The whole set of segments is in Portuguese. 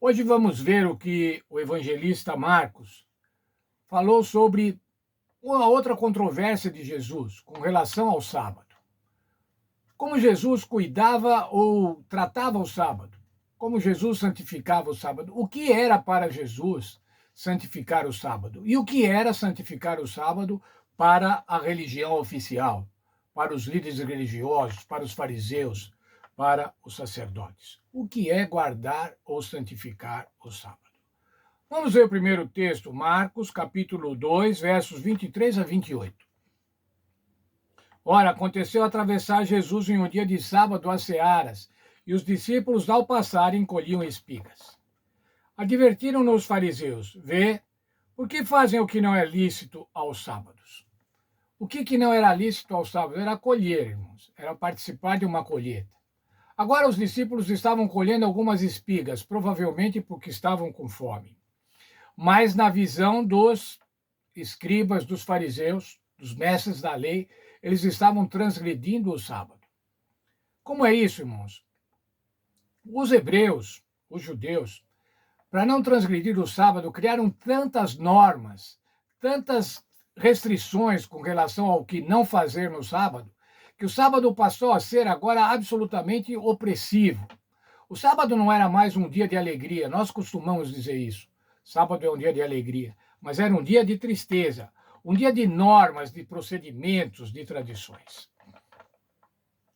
Hoje vamos ver o que o evangelista Marcos falou sobre uma outra controvérsia de Jesus com relação ao sábado. Como Jesus cuidava ou tratava o sábado? Como Jesus santificava o sábado? O que era para Jesus santificar o sábado? E o que era santificar o sábado para a religião oficial, para os líderes religiosos, para os fariseus, para os sacerdotes? O que é guardar ou santificar o sábado? Vamos ver o primeiro texto, Marcos, capítulo 2, versos 23 a 28. Ora, aconteceu atravessar Jesus em um dia de sábado as searas, e os discípulos, ao passarem, colhiam espigas. Advertiram-no os fariseus: Vê, por que fazem o que não é lícito aos sábados? O que não era lícito aos sábados? Era colher, irmãos, era participar de uma colheita. Agora os discípulos estavam colhendo algumas espigas, provavelmente porque estavam com fome. Mas na visão dos escribas, dos fariseus, dos mestres da lei, eles estavam transgredindo o sábado. Como é isso, irmãos? Os hebreus, os judeus, para não transgredir o sábado, criaram tantas normas, tantas restrições com relação ao que não fazer no sábado, que o sábado passou a ser agora absolutamente opressivo. O sábado não era mais um dia de alegria, nós costumamos dizer isso. Sábado é um dia de alegria, mas era um dia de tristeza, um dia de normas, de procedimentos, de tradições.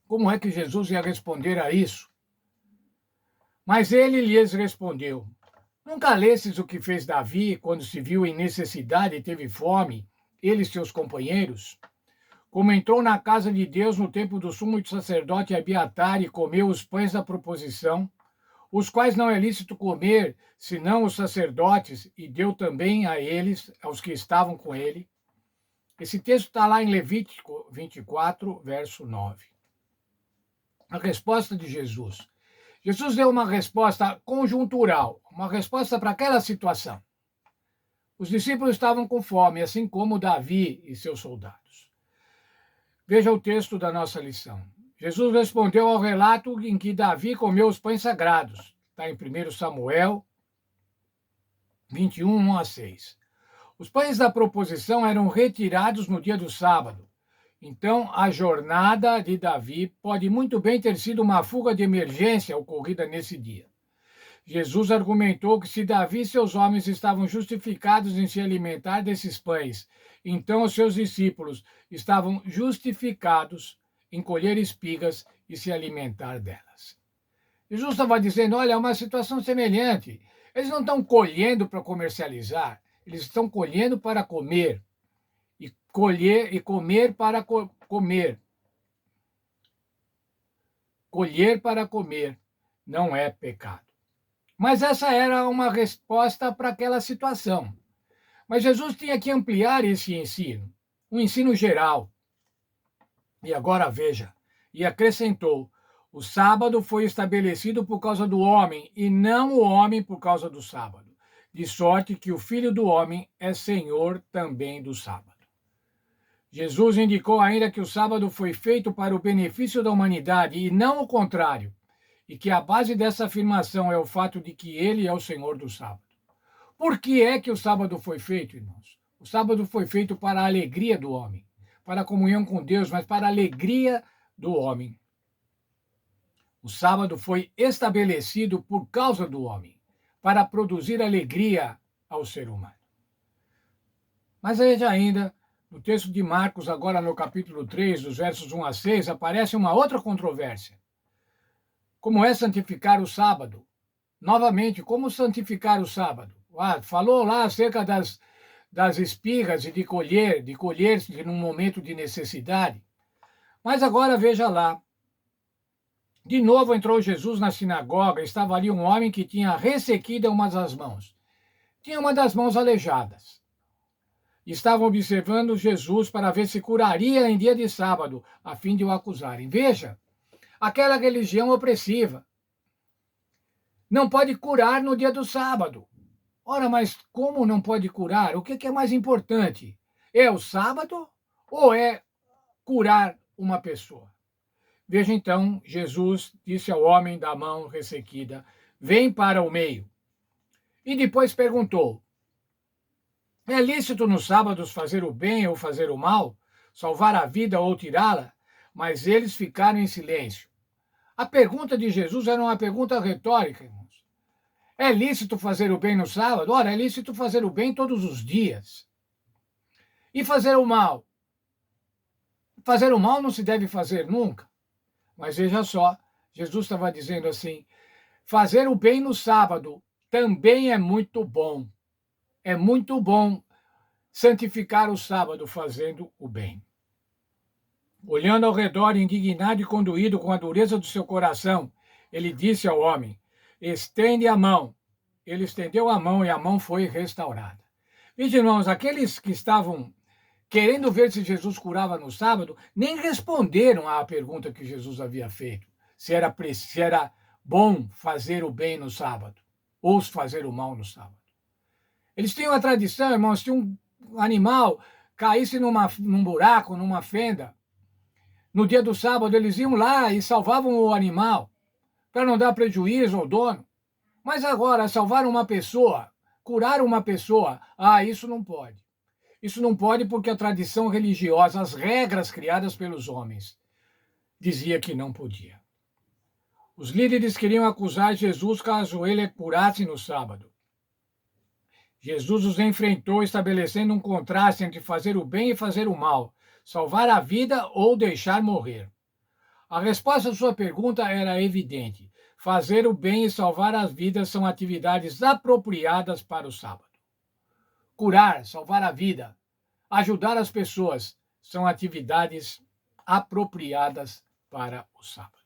Como é que Jesus ia responder a isso? Mas ele lhes respondeu: Nunca lestes o que fez Davi quando se viu em necessidade e teve fome, ele e seus companheiros? Como entrou na casa de Deus no tempo do sumo sacerdote Abiatar e comeu os pães da proposição, os quais não é lícito comer, senão os sacerdotes, e deu também a eles, aos que estavam com ele. Esse texto está lá em Levítico 24, verso 9. A resposta de Jesus. Jesus deu uma resposta conjuntural, uma resposta para aquela situação. Os discípulos estavam com fome, assim como Davi e seus soldados. Veja o texto da nossa lição. Jesus respondeu ao relato em que Davi comeu os pães sagrados. Está em 1 Samuel 21, 1 a 6. Os pães da proposição eram retirados no dia do sábado. Então, a jornada de Davi pode muito bem ter sido uma fuga de emergência ocorrida nesse dia. Jesus argumentou que se Davi e seus homens estavam justificados em se alimentar desses pães, então os seus discípulos estavam justificados em colher espigas e se alimentar delas. Jesus estava dizendo, olha, é uma situação semelhante. Eles não estão colhendo para comercializar, eles estão colhendo para comer. E colher e comer para comer. Colher para comer não é pecado. Mas essa era uma resposta para aquela situação. Mas Jesus tinha que ampliar esse ensino, um ensino geral. E agora veja, e acrescentou, o sábado foi estabelecido por causa do homem, e não o homem por causa do sábado, de sorte que o Filho do Homem é Senhor também do sábado. Jesus indicou ainda que o sábado foi feito para o benefício da humanidade e não o contrário, e que a base dessa afirmação é o fato de que ele é o Senhor do sábado. Por que é que o sábado foi feito, irmãos? O sábado foi feito para a alegria do homem, para a comunhão com Deus, mas para a alegria do homem. O sábado foi estabelecido por causa do homem, para produzir alegria ao ser humano. Mas veja ainda, no texto de Marcos, agora no capítulo 3, dos versos 1 a 6, aparece uma outra controvérsia. Como é santificar o sábado? Novamente, como santificar o sábado? Falou lá acerca das espigas e de colher num momento de necessidade. Mas agora veja lá. De novo entrou Jesus na sinagoga, estava ali um homem que tinha ressequida uma das mãos. Tinha uma das mãos aleijadas. Estavam observando Jesus para ver se curaria em dia de sábado, a fim de o acusarem. Veja, aquela religião opressiva não pode curar no dia do sábado. Ora, mas como não pode curar? O que é mais importante? É o sábado ou é curar uma pessoa? Veja então, Jesus disse ao homem da mão ressequida, vem para o meio. E depois perguntou: é lícito nos sábados fazer o bem ou fazer o mal, salvar a vida ou tirá-la? Mas eles ficaram em silêncio. A pergunta de Jesus era uma pergunta retórica, irmãos. É lícito fazer o bem no sábado? Ora, é lícito fazer o bem todos os dias. E fazer o mal? Fazer o mal não se deve fazer nunca. Mas veja só, Jesus estava dizendo assim: fazer o bem no sábado também é muito bom. É muito bom santificar o sábado fazendo o bem. Olhando ao redor, indignado e conduído com a dureza do seu coração, ele disse ao homem: estende a mão. Ele estendeu a mão e a mão foi restaurada. Veja, irmãos, aqueles que estavam querendo ver se Jesus curava no sábado, nem responderam à pergunta que Jesus havia feito, se era bom fazer o bem no sábado ou fazer o mal no sábado. Eles tinham a tradição, irmãos, se um animal caísse num buraco, numa fenda, no dia do sábado eles iam lá e salvavam o animal, para não dar prejuízo ao dono. Mas agora, salvar uma pessoa, curar uma pessoa, isso não pode. Isso não pode porque a tradição religiosa, as regras criadas pelos homens, dizia que não podia. Os líderes queriam acusar Jesus caso ele curasse no sábado. Jesus os enfrentou, estabelecendo um contraste entre fazer o bem e fazer o mal, salvar a vida ou deixar morrer. A resposta à sua pergunta era evidente. Fazer o bem e salvar as vidas são atividades apropriadas para o sábado. Curar, salvar a vida, ajudar as pessoas são atividades apropriadas para o sábado.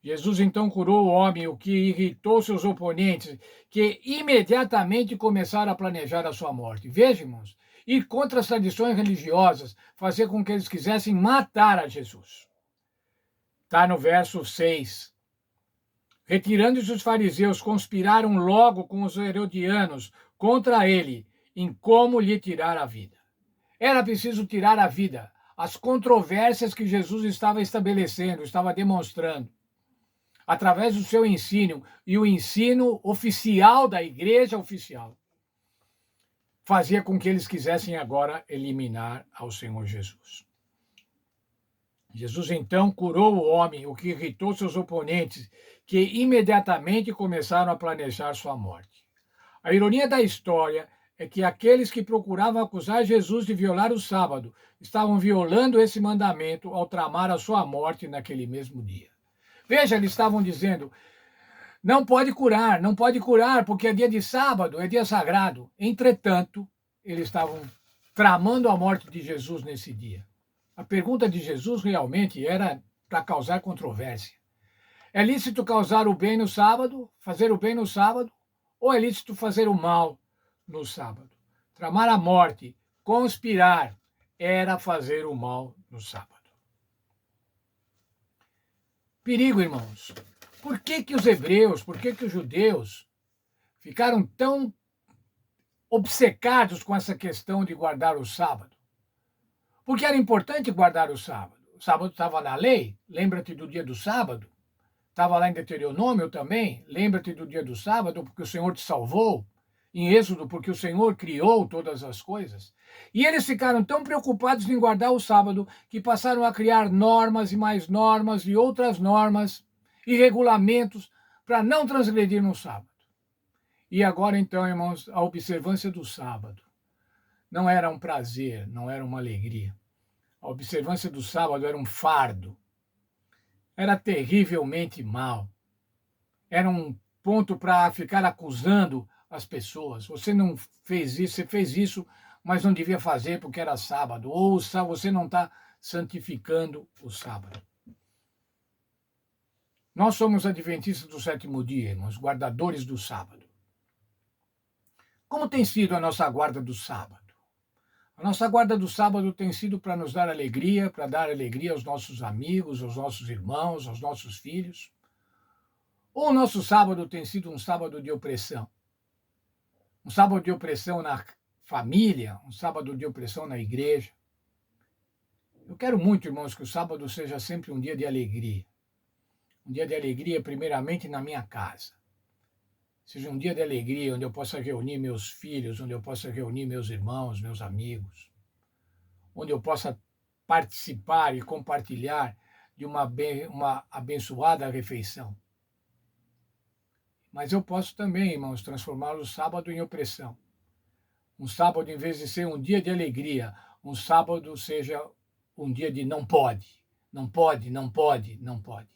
Jesus então curou o homem, o que irritou seus oponentes, que imediatamente começaram a planejar a sua morte. Veja, irmãos, ir contra as tradições religiosas, fazer com que eles quisessem matar a Jesus. Está no verso 6. Retirando-se os fariseus, conspiraram logo com os herodianos contra ele, em como lhe tirar a vida. Era preciso tirar a vida, as controvérsias que Jesus estava estabelecendo, estava demonstrando, através do seu ensino e o ensino oficial da igreja oficial, fazia com que eles quisessem agora eliminar ao Senhor Jesus. Jesus então curou o homem, o que irritou seus oponentes, que imediatamente começaram a planejar sua morte. A ironia da história é que aqueles que procuravam acusar Jesus de violar o sábado estavam violando esse mandamento ao tramar a sua morte naquele mesmo dia. Veja, eles estavam dizendo: não pode curar, porque é dia de sábado, é dia sagrado. Entretanto, eles estavam tramando a morte de Jesus nesse dia. A pergunta de Jesus realmente era para causar controvérsia. É lícito causar o bem no sábado, fazer o bem no sábado, ou é lícito fazer o mal no sábado? Tramar a morte, conspirar, era fazer o mal no sábado. Perigo, irmãos. Por que os hebreus, por que os judeus ficaram tão obcecados com essa questão de guardar o sábado? Porque era importante guardar o sábado. O sábado estava na lei, lembra-te do dia do sábado. Estava lá em Deuteronômio também, lembra-te do dia do sábado, porque o Senhor te salvou. Em Êxodo, porque o Senhor criou todas as coisas. E eles ficaram tão preocupados em guardar o sábado que passaram a criar normas e mais normas e outras normas e regulamentos para não transgredir no sábado. E agora, então, irmãos, a observância do sábado não era um prazer, não era uma alegria. A observância do sábado era um fardo. Era terrivelmente mal. Era um ponto para ficar acusando as pessoas. Você não fez isso, você fez isso, mas não devia fazer porque era sábado. Ou você não está santificando o sábado. Nós somos adventistas do sétimo dia, irmãos, guardadores do sábado. Como tem sido a nossa guarda do sábado? A nossa guarda do sábado tem sido para nos dar alegria, para dar alegria aos nossos amigos, aos nossos irmãos, aos nossos filhos. Ou o nosso sábado tem sido um sábado de opressão? Um sábado de opressão na família, um sábado de opressão na igreja. Eu quero muito, irmãos, que o sábado seja sempre um dia de alegria. Um dia de alegria, primeiramente, na minha casa. seja um dia de alegria, onde eu possa reunir meus filhos, onde eu possa reunir meus irmãos, meus amigos, onde eu possa participar e compartilhar de uma abençoada refeição. Mas eu posso também, irmãos, transformar o sábado em opressão. Um sábado, em vez de ser um dia de alegria, um sábado seja um dia de não pode, não pode, não pode, não pode.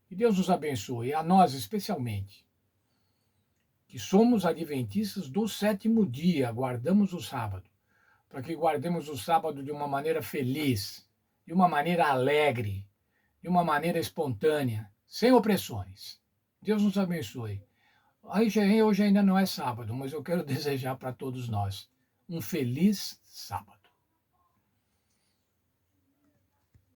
Que Deus nos abençoe, a nós especialmente, que somos adventistas do sétimo dia, guardamos o sábado, para que guardemos o sábado de uma maneira feliz, de uma maneira alegre, de uma maneira espontânea, sem opressões. Deus nos abençoe. Hoje ainda não é sábado, mas eu quero desejar para todos nós um feliz sábado.